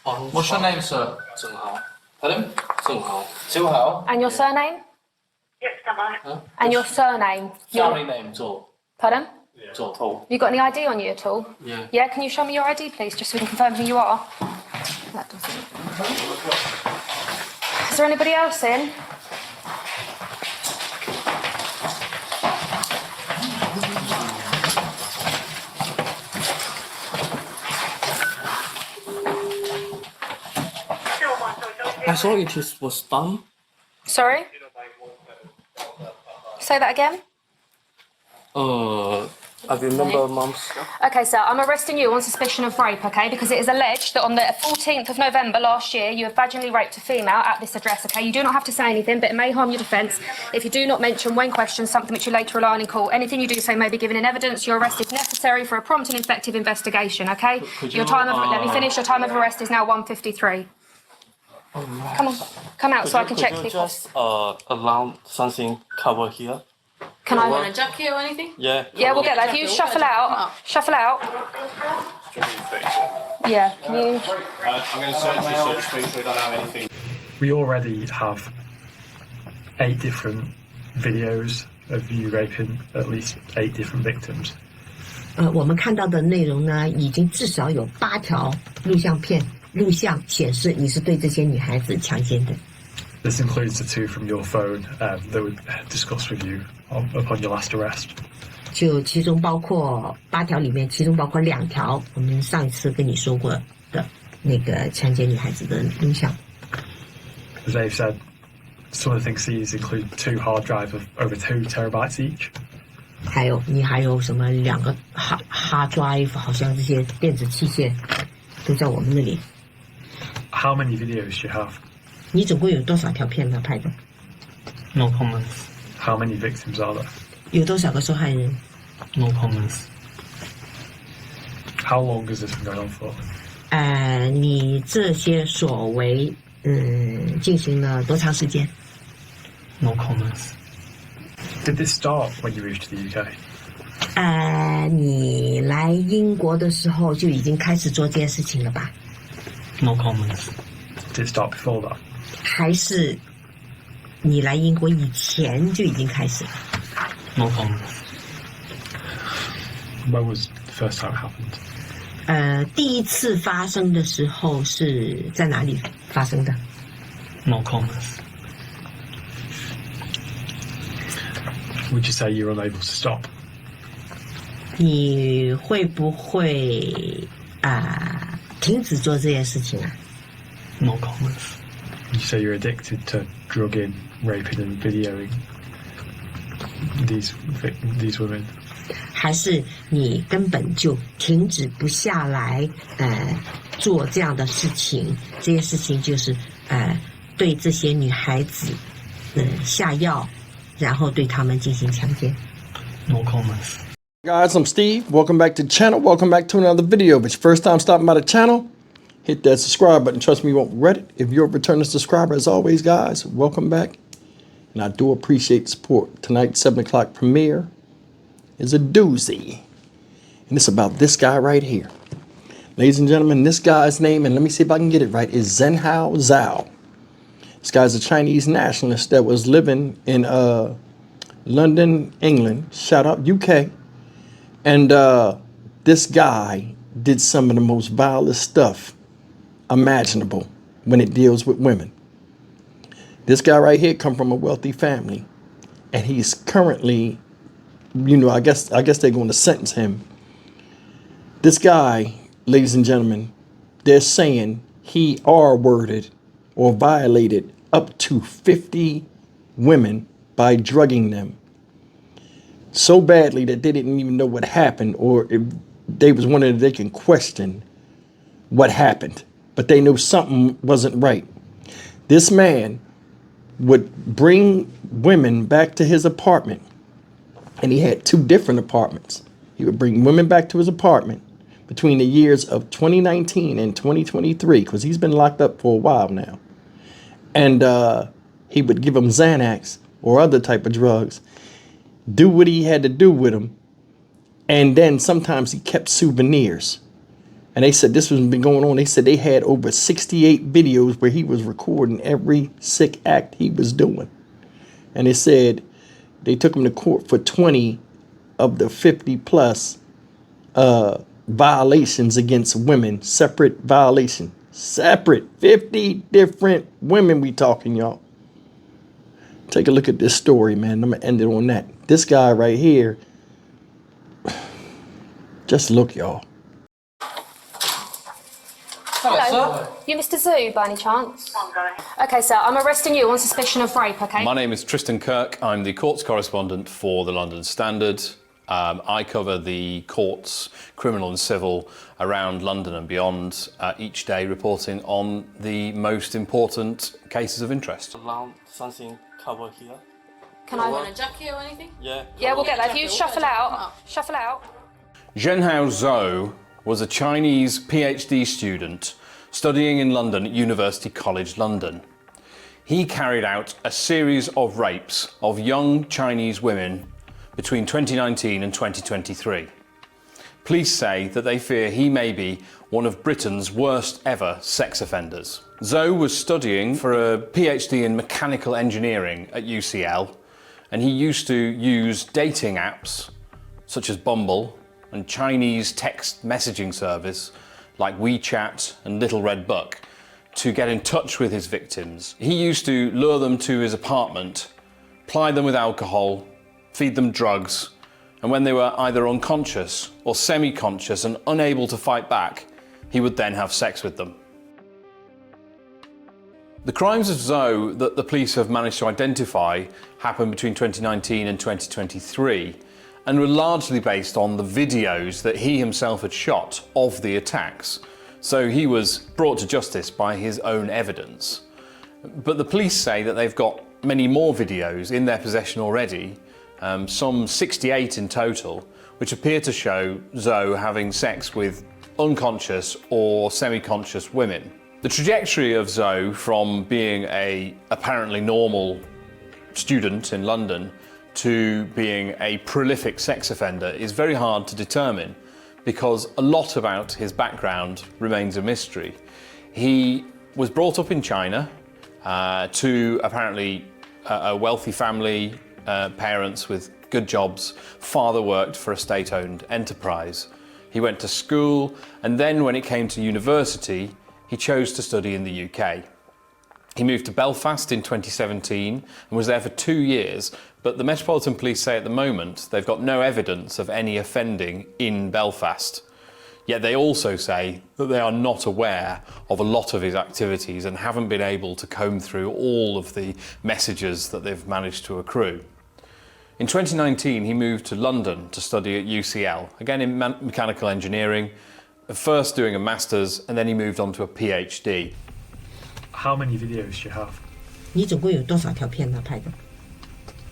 What's your name, sir? Pardon? And your surname? Yes, Tamara. Huh? And your surname? Family name, Zor. Pardon? Zor. You got any ID on you at all? Yeah. Yeah, can you show me your ID, please, just so we can confirm who you are? That doesn't. Is there anybody else in? I thought it was done. Sorry? Say that again? I remember Mom's. Okay, sir, I'm arresting you on suspicion of rape, okay? Because it is alleged that on the 14th of November last year, you have vaginally raped a female at this address, okay? You do not have to say anything, but it may harm your defence if you do not mention, when questioned, something which you later rely on in court. Anything you do say may be given in evidence. Your arrest is necessary for a prompt and effective investigation, okay? Your time of... Let me finish. Your time of arrest is now 1:53. Come on, come out so I can check the... Just allow something cover here. Can I... Want a jacket or anything? Yeah. Yeah, we'll get that. If you shuffle out... Shuffle out. Yeah, can you... I'm going to search make sure we don't have anything. We already have 8 different videos of you raping at least 8 different victims. 我们看到的内容呢，已经至少有8条录像片，录像显示你是对这些女孩子强奸的。This includes the 2 from your phone that we discussed with you upon your last arrest. 就其中包括8条里面，其中包括2条我们上一次跟你说过的那个强奸女孩子的录像。As they've said, some of the things seized include 2 hard drives of over 2 terabytes each. 还有你还有什么2个 hard drive， 好像这些电子器械都在我们那里。How many videos do you have? 你总共有多少条片呢？拍的？ No comments. How many victims are there? 有多少个受害人？ No comments. How long has this been going on for? 你这些所为进行了多长时间？ No comments. Did this start when you moved to the UK? 你来英国的时候就已经开始做这件事情了吧？ No comments. Did it start before that? 还是你来英国以前就已经开始了？ No comments. When was the first time it happened? 第一次发生的时候是在哪里发生的？ No comments. Would you say you're unable to stop? 你会不会停止做这件事情啊？ No comments. You say you're addicted to drugging, raping, and videoing these women. 还是你根本就停止不下来做这样的事情？这些事情就是对这些女孩子下药，然后对她们进行强奸。 No comments. Guys, I'm Steve. Welcome back to the channel. Welcome back to another video. If it's your first time stopping by the channel, hit that subscribe button. Trust me, you won't regret it. If you're a returning subscriber, as always, guys, welcome back. And I do appreciate the support. Tonight's 7 o'clock premiere is a doozy. And it's about this guy right here. Ladies and gentlemen, this guy's name, and let me see if I can get it right, is Zhenhao Zhao. This guy's a Chinese nationalist that was living in London, England. Shout out UK. And this guy did some of the most vilest stuff imaginable when it deals with women. This guy right here come from a wealthy family, and he's currently, I guess they're going to sentence him. This guy, ladies and gentlemen, they're saying he R-worded or violated up to 50 women by drugging them so badly that they didn't even know what happened, or if they was wondering if they can question what happened, but they knew something wasn't right. This man would bring women back to his apartment, and he had 2 different apartments. He would bring women back to his apartment between the years of 2019 and 2023, because he's been locked up for a while now. And he would give them Xanax or other type of drugs, do what he had to do with them, and then sometimes he kept souvenirs. And they said this was been going on. They said they had over 68 videos where he was recording every sick act he was doing. And they said they took him to court for 20 of the 50 plus violations against women. Separate violation. Separate. 50 different women we talking, y'all. Take a look at this story, man. I'm going to end it on that. This guy right here. Just look, y'all. Hello. You Mr. Zhu, by any chance? Okay, sir, I'm arresting you on suspicion of rape, okay? My name is Tristan Kirk. I'm the courts correspondent for the London Standard. I cover the courts, criminal and civil, around London and beyond, each day reporting on the most important cases of interest. Around something cover here. Can I... Want a jacket or anything? Yeah. Yeah, we'll get that. If you shuffle out. Shuffle out. Zhenhao Zhou was a Chinese PhD student studying in London at University College London. He carried out a series of rapes of young Chinese women between 2019 and 2023. Police say that they fear he may be one of Britain's worst ever sex offenders. Zhou was studying for a PhD in mechanical engineering at UCL, and he used to use dating apps such as Bumble and Chinese text messaging service like WeChat and Little Red Book to get in touch with his victims. He used to lure them to his apartment, ply them with alcohol, feed them drugs, and when they were either unconscious or semi-conscious and unable to fight back, he would then have sex with them. The crimes of Zhou that the police have managed to identify happened between 2019 and 2023 and were largely based on the videos that he himself had shot of the attacks. So he was brought to justice by his own evidence. But the police say that they've got many more videos in their possession already, some 68 in total, which appear to show Zhou having sex with unconscious or semi-conscious women. The trajectory of Zhou from being a apparently normal student in London to being a prolific sex offender is very hard to determine because a lot about his background remains a mystery. He was brought up in China to apparently a wealthy family, parents with good jobs. Father worked for a state-owned enterprise. He went to school, and then when it came to university, he chose to study in the UK. He moved to Belfast in 2017 and was there for 2 years, but the Metropolitan Police say at the moment they've got no evidence of any offending in Belfast. Yet they also say that they are not aware of a lot of his activities and haven't been able to comb through all of the messages that they've managed to accrue. In 2019, he moved to London to study at UCL, again in mechanical engineering, first doing a master's, and then he moved on to a PhD. How many videos do you have? 你总共有多少条片他拍的？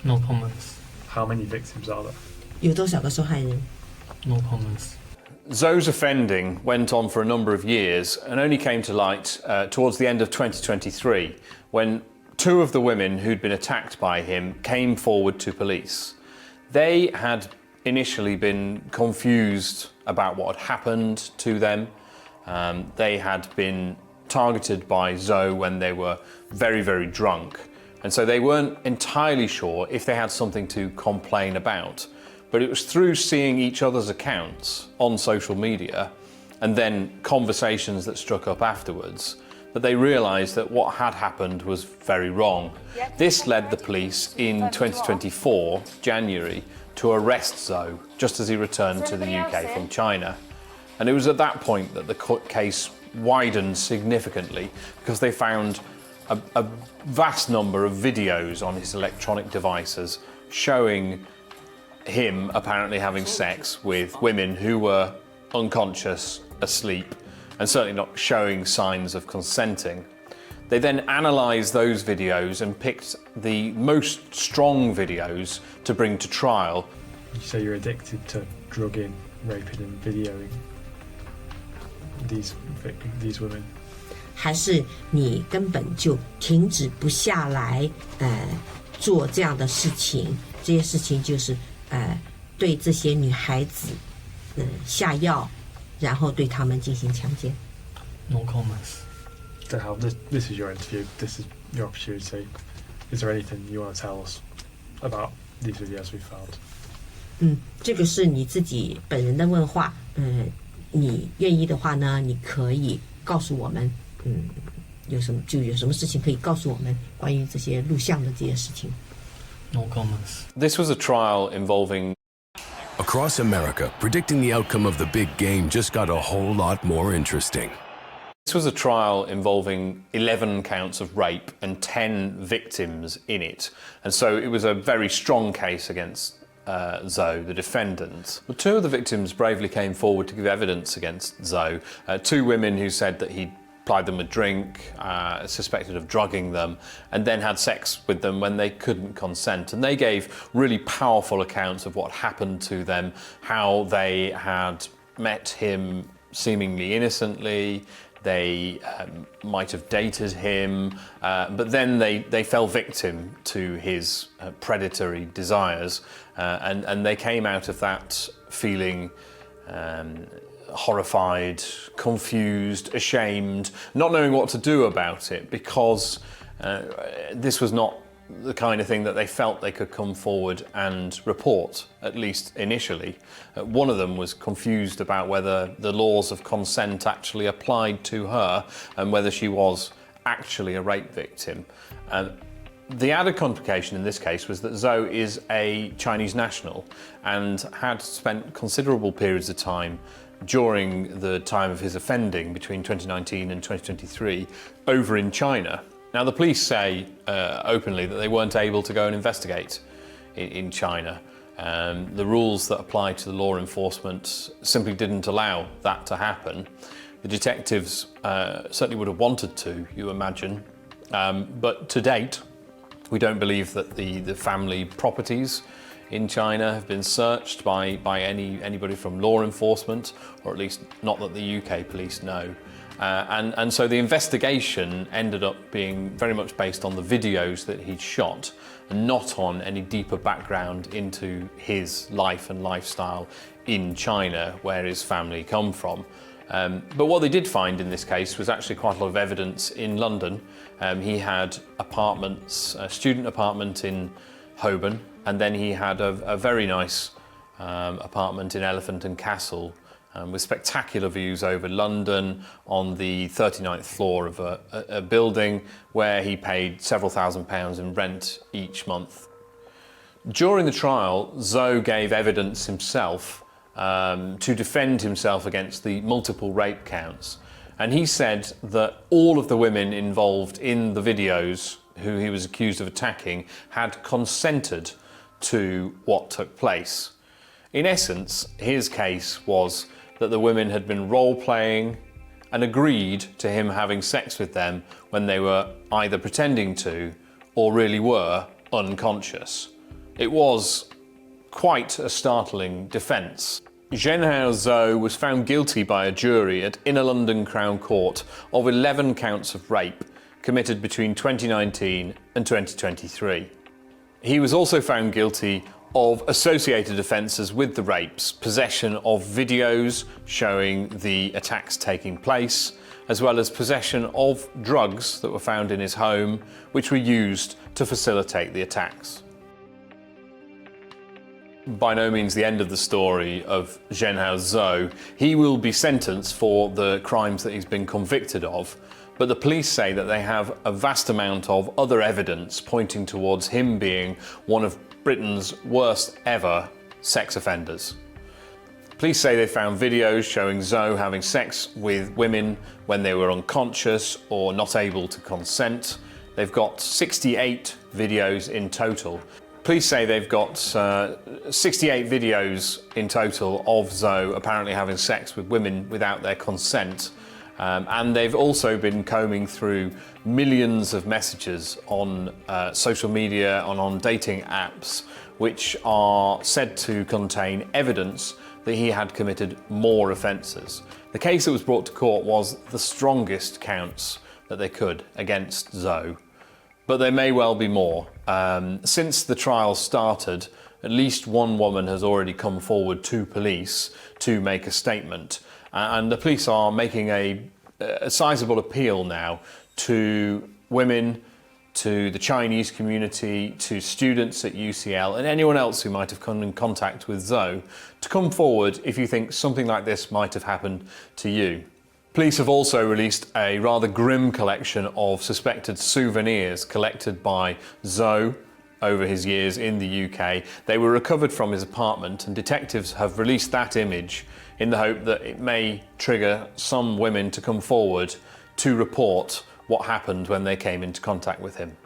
No comments. How many victims are there? 有多少个受害人？ No comments. Zhou's offending went on for a number of years and only came to light towards the end of 2023 when 2 of the women who'd been attacked by him came forward to police. They had initially been confused about what had happened to them. They had been targeted by Zhou when they were very, very drunk. And so they weren't entirely sure if they had something to complain about. But it was through seeing each other's accounts on social media and then conversations that struck up afterwards that they realised that what had happened was very wrong. This led the police in 2024, January, to arrest Zhou just as he returned to the UK from China. And it was at that point that the case widened significantly because they found a vast number of videos on his electronic devices showing him apparently having sex with women who were unconscious, asleep, and certainly not showing signs of consenting. They then analysed those videos and picked the most strong videos to bring to trial. You say you're addicted to drugging, raping and videoing these women. 还是你根本就停止不下来，做这样的事情？这些事情就是对这些女孩子，下药，然后对他们进行强奸。 No comments. So Hal, this is your interview. This is your opportunity. Is there anything you want to tell us about these videos we found? 这个是你自己本人的问话，你愿意的话呢，你可以告诉我们，有什么事情可以告诉我们关于这些录像的这些事情。 No comments. This was a trial involving Across America, predicting the outcome of the big game just got a whole lot more interesting. This was a trial involving 11 counts of rape and 10 victims in it. And so it was a very strong case against Zoe, the defendant. Well, two of the victims bravely came forward to give evidence against Zoe. Two women who said that he'd plied them with drink, suspected of drugging them, and then had sex with them when they couldn't consent. And they gave really powerful accounts of what happened to them, how they had met him seemingly innocently, they might have dated him, but then they fell victim to his predatory desires, and they came out of that feeling horrified, confused, ashamed, not knowing what to do about it, because this was not the kind of thing that they felt they could come forward and report, at least initially. One of them was confused about whether the laws of consent actually applied to her and whether she was actually a rape victim. The added complication in this case was that Zoe is a Chinese national and had spent considerable periods of time during the time of his offending between 2019 and 2023 over in China. Now, the police say openly that they weren't able to go and investigate in China. The rules that apply to the law enforcement simply didn't allow that to happen. The detectives certainly would have wanted to, you imagine, but to date, we don't believe that the family properties in China have been searched by anybody from law enforcement, or at least not that the UK police know. And so the investigation ended up being very much based on the videos that he'd shot and not on any deeper background into his life and lifestyle in China, where his family come from. But what they did find in this case was actually quite a lot of evidence in London. He had apartments, a student apartment in Holborn, and then he had a very nice apartment in Elephant and Castle, with spectacular views over London on the 39th floor of a building where he paid several £1,000s in rent each month. During the trial, Zoe gave evidence himself to defend himself against the multiple rape counts. And he said that all of the women involved in the videos who he was accused of attacking had consented to what took place. In essence, his case was that the women had been role-playing and agreed to him having sex with them when they were either pretending to or really were unconscious. It was quite a startling defence. Zhenhao Zhou was found guilty by a jury at Inner London Crown Court of 11 counts of rape committed between 2019 and 2023. He was also found guilty of associated offences with the rapes, possession of videos showing the attacks taking place, as well as possession of drugs that were found in his home, which were used to facilitate the attacks. By no means the end of the story of Zhenhao Zhou. He will be sentenced for the crimes that he's been convicted of, but the police say that they have a vast amount of other evidence pointing towards him being one of Britain's worst ever sex offenders. Police say they found videos showing Zoe having sex with women when they were unconscious or not able to consent. They've got 68 videos in total. Police say they've got 68 videos in total of Zoe apparently having sex with women without their consent. And they've also been combing through millions of messages on social media and on dating apps, which are said to contain evidence that he had committed more offences. The case that was brought to court was the strongest counts that they could against Zoe, but there may well be more. Since the trial started, at least one woman has already come forward to police to make a statement. And the police are making a sizable appeal now to women, to the Chinese community, to students at UCL and anyone else who might have come in contact with Zoe to come forward if you think something like this might have happened to you. Police have also released a rather grim collection of suspected souvenirs collected by Zoe over his years in the UK. They were recovered from his apartment, and detectives have released that image in the hope that it may trigger some women to come forward to report what happened when they came into contact with him.